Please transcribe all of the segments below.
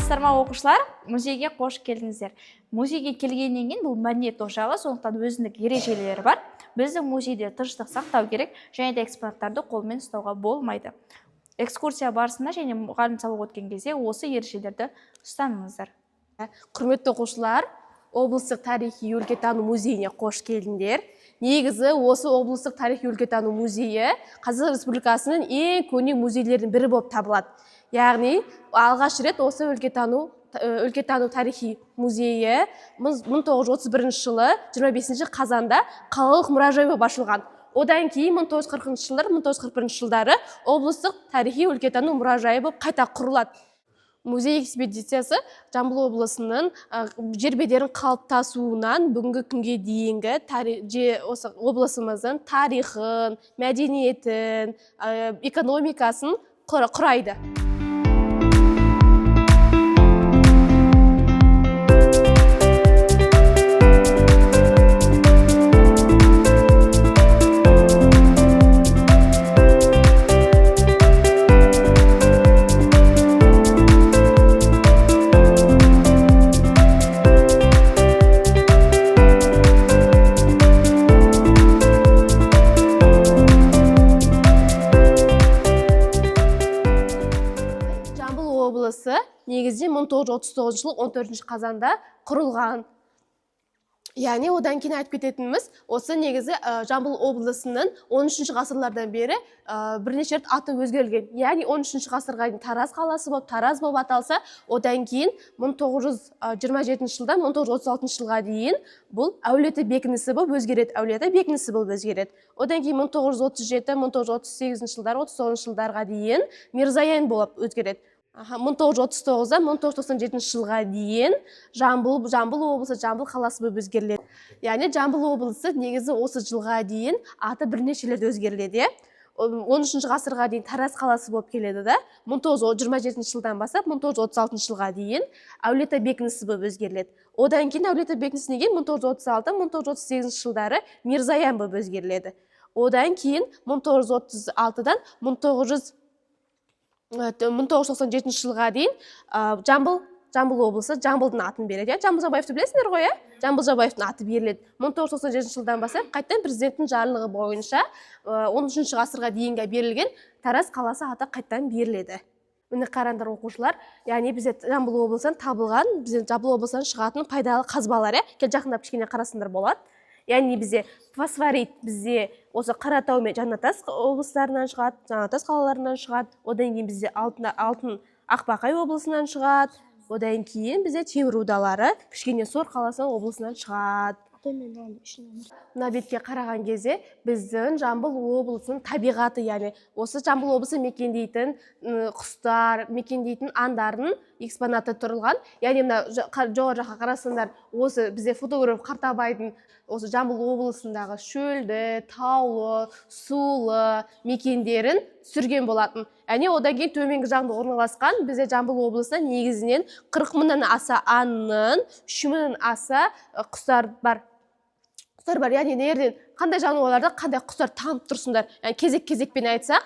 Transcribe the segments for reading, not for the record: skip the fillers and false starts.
саламатсыздар ма оқушылар? Музейге қош келдіңіздер. Музейге келгеннен кейін бұл мәдениет ошағы, сондықтан өзіндік ережелері бар. Біздің музейде тыныштық сақтау керек, және де экспонаттарды қолмен ұстауға болмайды. Экскурсия барысында және мұғалім сабақ өткен кезде осы ережелерді ұстаныңыздар. Құрметті оқушылар, облыстық тарихи өлкетану музейіне қош келдіңдер. Негізі осы облыстық тарихи өлкетану музейі Қазақстан Республикасының ең көне музейлердің бірі болып табылады. Яғни алғаш рет осы өлкетану тарихи музейі 1931 жылы 25 қазанда қалалық мұражай болып ашылған. Одан кейін 1941 жылдары облыстық тарихи өлкетану мұражайы болып қайта құрылады. Музей экспедициясы Жамбыл облысының жер бедерінің қалыптасуынан бүгінгі күнге дейінгі осы облысымыздың тарихын, мәдениетін, экономикасын құрайды. Негізде 1939 жылы 14 қазанда құрылған. Яғни одан кейін айтып кететініміз, осы негізі Жамбыл облысының 13 ғасырлардан бері бірнеше рет аты өзгерілген. Яғни 13 ғасырға дейін Тараз қаласы болып, Тараз болып аталса, одан кейін 1927 жылдан 1936 жылға дейін бұл Әулеті бекінісі болып өзгереді. Әулеті бекінісі болып өзгереді. Одан кейін 1937-1938 жылдар, 39 жылдарға дейін Мирзаян болып өзгереді. 1939-дан 1997 жылға дейін Жамбыл облысы, Жамбыл қаласы болып өзгеріледі. Яғни Жамбыл облысы негізі осы жылға дейін аты бірнеше рет өзгеріледі. 13 ғасырға дейін Тараз қаласы болып келеді. 1927 жылдан бастап 1936 жылға дейін Әулеті бекінісі болып өзгеріледі. Одан кейін Әулеті бекінісінен кейін 1936-1938 жылдары Мирзаян болып өзгеріледі. Одан кейін 1936-дан 1997 жылға дейін Жамбыл облысы Жамбылдың атын береді. Жамбыл Жабаевты білесіңдер ғой? Жамбыл Жабаевтың аты беріледі. 1997 жылдан бастап қайттан президенттің жарлығы бойынша 13 ғасырға дейінгі берілген Тараз қаласы аты қайттан беріледі. Міне қараңдар оқушылар, яғни бізде Жамбыл облысынан табылған, бізде Жамбыл облысынан шығатын пайдалы қазбалар, кел жақындап кішкене қарасыңдар болады. Яғни бізде фосфорит бізде осы Қаратау мен Жаңатас облыстарынан шығады, Жаңатас қалаларынан шығады. Одан кейін бізде алтын Ақбақай облысынан шығады. Одан кейін бізде темір рудалары кішкене Сор қаласының облысынан шығады. Мына бетке қараған кезде біздің Жамбыл облысының табиғаты, яғни осы Жамбыл облысы мекендейтін құстар, мекендейтін аңдардың экспонаты тұрылған. Яғни мына жоғары жаққа қарасаңдар, осы бізде фотограф Қартабайдың осы Жамбыл облысындағы шөлді, таулы, сулы мекендерін сүрген болатын. Яғни одан кейін төменгі жағында орналасқан бізде Жамбыл облысында негізінен 40 мыңнан аса аңның, 3 мыңнан аса құстар бар. Яғни нерден қандай жануарларда қандай құстар танып тұрсыңдар. Яғни кезек-кезекпен айтсақ,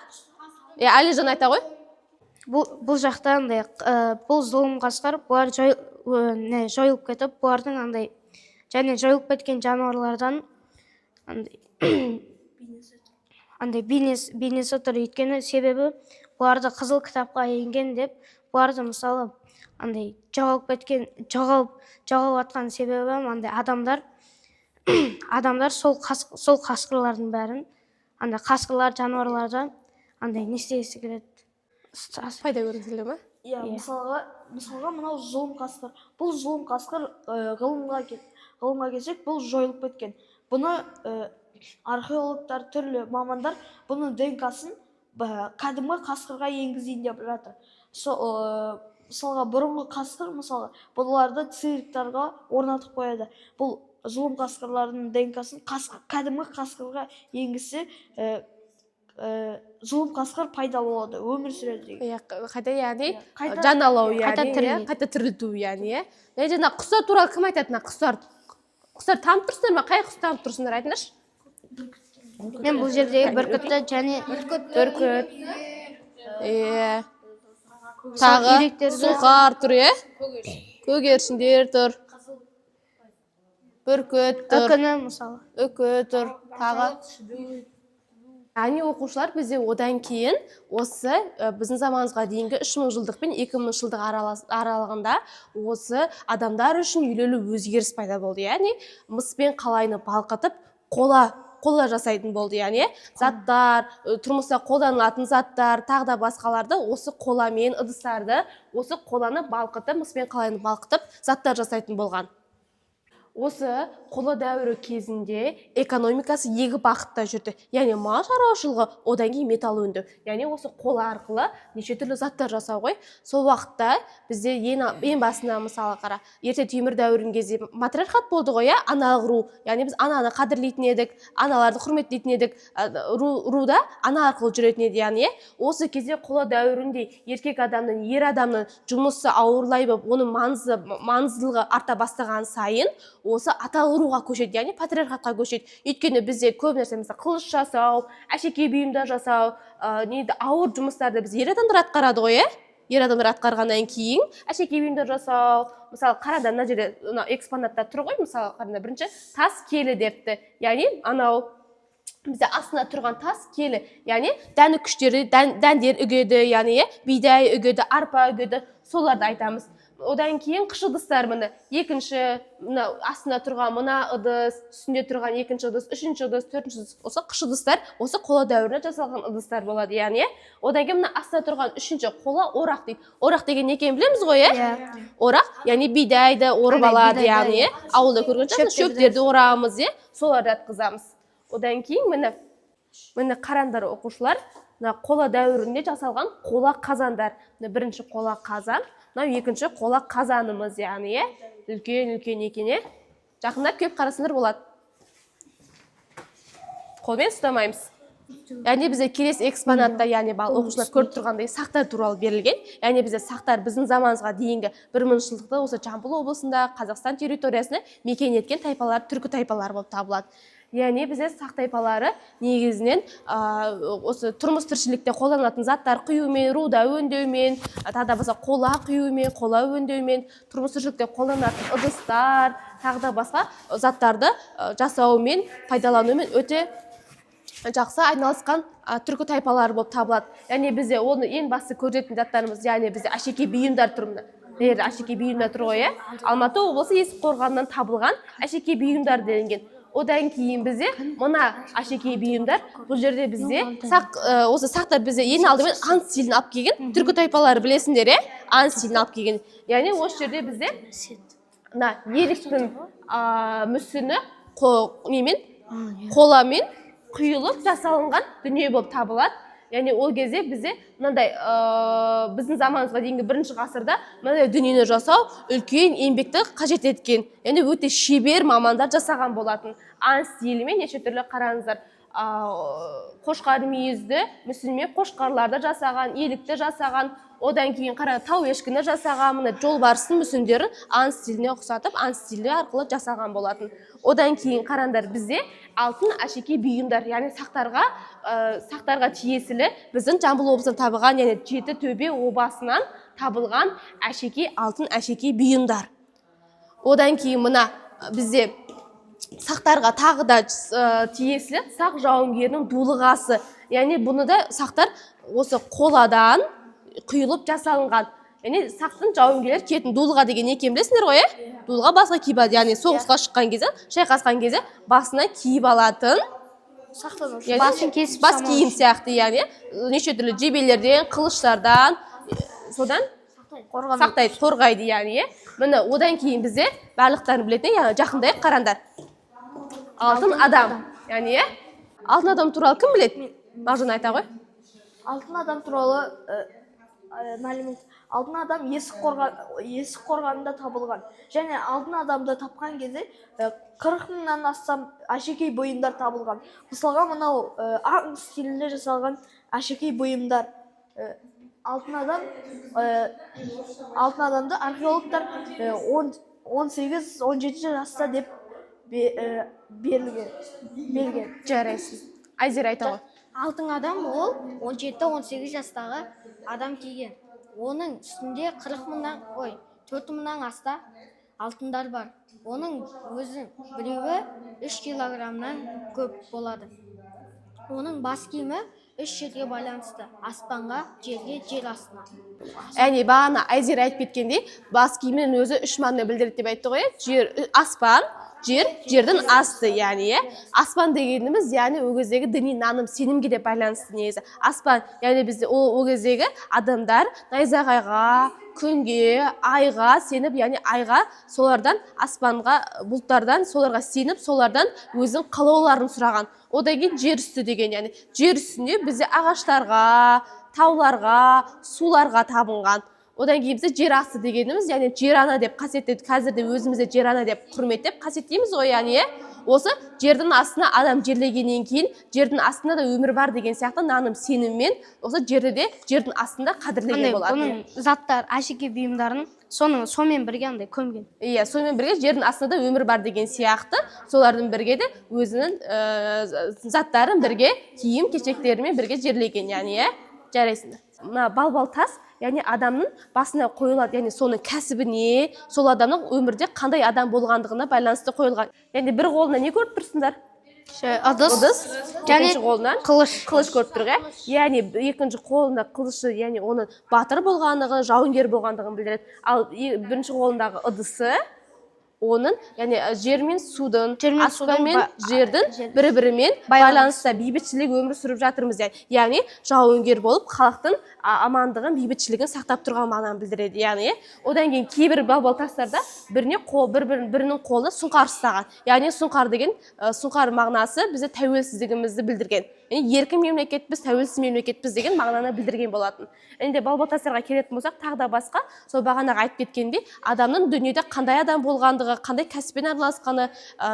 Әлижан айта ғой. Бұл жақта андай, бұл зұлым қасқыр, бұлар жойылып кетіп, бұлардың андай, және жойылып кеткен жануарлардан андай бейнесі тұр. Өйткені себебі бұларды қызыл кітапқа енген деп, бұларды мысалы андай жоғалып атқан себебі андай адамдар сол қасқырлардың бәрін, андай қасқырлар, жануарларды андай не істегісі келеді. Пайда көргісі келеді ме? Мысалға мынау зұлым қасқыр. Бұл зұлым қасқыр ғылымға келсек, бұл жойылып кеткен. Бұны археологтар, түрлі мамандар бұның ДНК-сын кәдімгі қасқырға енгізейін деп жатыр. Мысалға бұрынғы қасқыр, бұларды цирктарға орнатып қояды. Бұл зұлым қасқырлардың ДНК-сын кәдімгі қасқырға енгізсе, зұлым қасқыр пайда болады, өмір сүреді деген. Қайта яғни жаналау, қайта тірілту яғни. Жаңа құстар туралы кім айтады? Құстар танып тұрсыңдар ма? Қай құс танып тұрсыңдар, айтыңдаршы. Мен бұл жердегі бүркітті және бүркіт. тағы үйректерді- сұңқар тұр, көгершіндер тұр, бүркіт тұр, үкіні мысалы. үкі тұр, тағы. Яғни оқушылар бізде одан кейін осы біздің заманымызға дейінгі 3000 жылдық пен 2000 жылдық аралығында осы адамдар үшін елеулі өзгеріс пайда болды. Яғни мыс пен қалайны балқытып қола жасайтын болды. Яғни заттар, тұрмыста қолданылатын заттар, тағы да басқаларды осы қоламен ыдыстарды, осы қоланы балқытып, мыс пен қалайны балқытып заттар жасайтын болған. Осы қола дәуірі кезінде экономикасы екі бағытта жүрді. Яғни мал шаруашылығы, одан кейін металл өңдеу. Яғни осы қола арқылы неше түрлі заттар жасау ғой. Сол уақытта бізде ең басында мысалы қара, ерте темір дәуірінің кезде матриархат болды ғой, аналық ру. Яғни біз ананы қадірлейтін едік, аналарды құрметтейтін едік. Руда ана арқылы жүретін еді. Яғни осы кезде қола дәуірінде еркек адамның, ер адамның жұмысы ауырлай болып, оның маңыздылығы арта бастаған сайын осы аталық руға көшеді, яғни патриархатқа көшеді. Өйткені бізде көп нәрсе, мысалы қылыш жасау, әшекей бұйымдар жасау, ауыр жұмыстарды біз ер адамдар атқарады ғой, ер адамдар атқарғаннан кейін әшекей бұйымдар жасау, мысалы қарада мына жерде экспонаттар тұр ғой, мысалы қарада бірінші тас келі депті, яғни анау бізде астында тұрған тас келі, яғни дәні күштері, дәндер үгеді, яғни бидай үгеді, арпа үгеді, соларды айтамыз. Одан кейін қыш ыдыстар міне, екінші астында тұрған мына ыдыс, үстінде тұрған екінші ыдыс, үшінші ыдыс, төртінші ыдыс, осы қыш ыдыстар осы қола дәуірінде жасалған ыдыстар болады, яғни. Одан кейін мына астында тұрған үшінші қола орақ дейді. Орақ деген не екенін білеміз ғой, Орақ, яғни бидайды орып алады, яғни. Ауылда көрген шығарсыз, шөптерді орамыз, соларды атқызамыз. Одан кейін міне қарандар оқушылар, қола дәуірінде жасалған қола қазандар. Бірінші қола қазан, екінші қола қазанымыз, яғни, үлкен екен, жақындап көп қарасындар болады. Қолмен ұстамаймыз. Яғни бізде келесі экспонатта, яғни оқушылар көріп тұрғандай сақтар туралы берілген. Яғни бізде сақтар біздің заманымызға дейінгі 1000 жылдықта осы Жамбыл облысында, Қазақстан территориясына мекен еткен тайпалар, түркі тайпалары болып табылады. Яғни бізде сақ тайпалары негізінен осы тұрмыс тіршілікте қолданылатын заттар құюмен, руда өңдеумен, тағы да басқа қола құюмен, қола өңдеумен, тұрмыс тіршілікте қолданылатын ыдыстар, тағы да басқа заттарды жасаумен, пайдаланумен өте жақсы айналысқан түркі тайпалары болып табылады. Яғни бізде оны ең басты көрсететін заттарымыз, яғни бізде әшекей бұйымдар тұрмында. Әшекей бұйымдар тұр ғой, Алматы облысы Есік Қорғанынан табылған әшекей бұйымдар делінген. Одан кейін бізде мына әшекей бұйымдар, бұл жерде бізде осы сақтар бізде ең алдымен аң стилін алып келген, түркі тайпалары білесіңдер, аң стилін алып келген. Яғни осы жерде бізде еліктің мүсіні қоламен құйылып жасалынған дүние болып табылады. Яғни ол кезде бізде мынандай біздің заманымызға дейінгі 1-ші ғасырда мынандай дүниені жасау үлкен еңбекті қажет еткен. Яғни өте шебер мамандар жасаған болатын. Аң стилімен неше түрлі қараңыздар. Қошқар мүйізді мүсінмен қошқарларды жасаған, елікті жасаған, одан кейін тау ешкіні жасаған, мына жолбарыстың мүсіндерін аң стиліне ұқсатып, аң стилі арқылы жасаған болатын. Одан кейін қараңдар бізде алтын әшекей бұйымдар, яғни сақтарға тиесілі біздің Жамбыл облысынан табылған, яғни Жеті төбе обасынан табылған алтын әшекей бұйымдар. Одан кейін мына бізде сақтарға тағы да тиесілі сақ жауынгерінің дулығасы. Яғни бұны да сақтар осы қоладан құйылып жасалынған. Яғни сақтың жауынгерлер киетін дулыға деген не екенін білесіңдер ғой, Дулыға басқа киіп алады, яғни соғысқа шыққан кезде, шайқасқан кезде басына киіп алатын бас киім сияқты, яғни неше түрлі жебелерден, қылыштардан, содан сақтайды, қорғайды, яғни. Міне одан кейін бізде барлықтарын білетін, яғни жақындайық қараңдар. Алтын адам, яғни алтын адам туралы кім біледі? Мағжан айта ғой. Алтын адам туралы мәлімет. Алтын адам Есік Қорғанында табылған. Және алтын адамды тапқан кезде 40 мыңнан астам әшекей бұйымдар табылған. Мысалға мынау аң стилінде жасалған әшекей бұйымдар. Алтын адамды археологтар 18-17 жаста деп берілген. Жарайсыз. Айзер айта ғой. Алтын адам ол 17-18 жастағы адам киген. Оның үстінде 4 мыңнан аста алтындар бар. Оның өзі біреуі 3 килограммнан көп болады. Оның бас киімі 3 жерге байланысты: аспанға, жерге, жер астына. Яғни бағана Айзера айтып кеткендей, бас киімнің өзі 3 мағына білдіреді деп айтты ғой. Жер, аспан, жер, жердің асты, яғни аспан дегеніміз, яғни ол кездегі діни наным, сенімге де байланысты негізі. Аспан, яғни бізде ол кездегі адамдар найзағайға, күнге, айға сеніп, яғни айға, солардан, аспанға, бұлттардан, соларға сеніп, солардан өзінің қалауларын сұраған. Одан кейін жер үсті деген, яғни жер үстінде бізде ағаштарға, тауларға, суларға табынған. Одан кейін бізде жер асты дегеніміз, яғни жер ана деп қасиеттейді. Қазірде өзімізде жер ана деп құрметтеп қасиеттейміз ғой, яғни осы жердің астына адам жерлегеннен кейін жердің астында да өмір бар деген сияқты наным сеніммен осы жерде де жердің астында қадірлеген болады. Оның заттар, әшеке бұйымдарын сонымен бірге андай көмген. Иә, сонымен бірге жердің астында да өмір бар деген сияқты, солардың бірге де өзінің заттарын бірге киім кешектерімен бірге жерлеген, яғни жарайсың. Мына балбал тас, яғни адамның басына қойылады, яғни соның кәсібіне, сол адамның өмірде қандай адам болғандығына байланысты қойылған. Яғни бір қолына не көріп тұрсыңдар? Ыдыс, екінші қолынан қылыш көріп тұр, яғни екінші қолында қылышы, яғни оның батыр болғандығын, жауынгер болғандығын білдіреді. Ал бірінші қолындағы ыдысы оның, яғни жер мен судың, аспан мен жердің бірі-бірімен байланысты бейбітшілік өмір сүріп жатырмыз. Яғни жауынгер болып халықтың амандығын, бейбітшілігін сақтап тұрған мағынаны білдіреді. Яғни одан кейін кейбір балбал тастарда бірінің қолына сұңқар ұстаған. Яғни сұңқар деген сұңқар мағынасы бізде тәуелсіздігімізді білдірген. Еркін мемлекетпіз, тәуелсіз мемлекетпіз деген мағынаны білдірген болатын. Енді балбал тастарға келетін болсақ, тағы да басқа, сол бағанағы айтып кеткендей, адамның дүниеде қандай адам болғандығы, қандай кәсіппен араласқаны,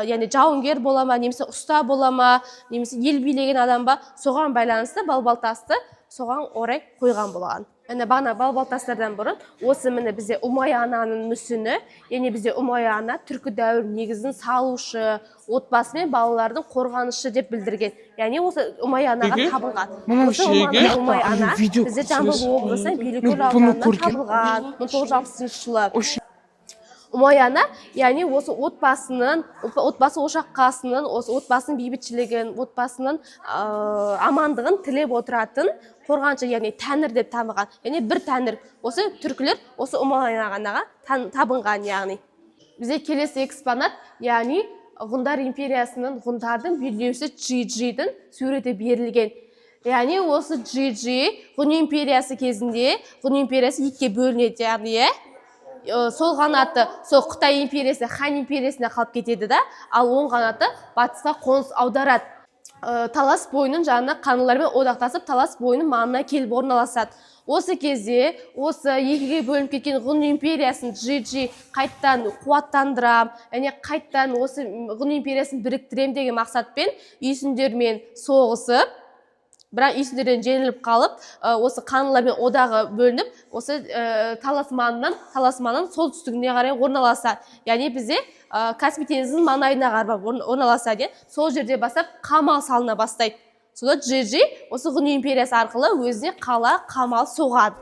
яғни жауынгер бола ма, немесе ұста бола ма, немесе ел билеген адам ба, соған байланысты балбал тасты соған орай қойған болған. Әне бағана балбал тастардан бұрын осы міне бізде Умайя ананың мүсіні, яғни бізде Умайя ана түркі дәуір негізін салушы, отбасы мен балалардың қорғанышы деп білдірген. Яғни осы Умайя анаға табылған. Осы Умайя ана бізде Жамбыл облысы Билікөл ауданынан табылған 1960 жылы. Умайя ана, яғни осы отбасы ошаққасының, осы отбасының бейбітшілігін, отбасының амандығын тілеп отыратын қорғаншы, яғни тәңір деп табылған. Яғни бір тәңір. Осы түркілер осы Умайя анаға табынған, яғни. Бізде келесі экспонат, яғни ғұндар империясының, ғұндардың билеушісі Джи-Джидің суреті берілген. Яғни осы Джи-Джи ғұн империясы кезінде, ғұн империясы екіге бөлінеді, яғни сол қанаты сол Қытай империясы, Хан империясына қалып кетеді да, ал оң қанаты батысқа қоныс аударады. Талас бойының жанына қанылармен одақтасып, талас бойының маңына келіп орналасады. Осы кезде, осы екіге бөлініп кеткен ғұн империясын Джи-Джи қайттан қуаттандырам, және қайттан осы ғұн империясын біріктірем деген мақсатпен үйсіндермен соғысып, бірақ үйсіндерден жеңіліп қалып, осы қанылармен одағы бөлініп, осы талас маңынан солтүстігіне қарай орналасады. Яғни бізде Каспий теңізінің маңайына қарап орналасады. Сол жерде бастап қамал салына бастайды. Сонда Джи-Джи осы ғұн империясы арқылы өзіне қала, қамал соғады.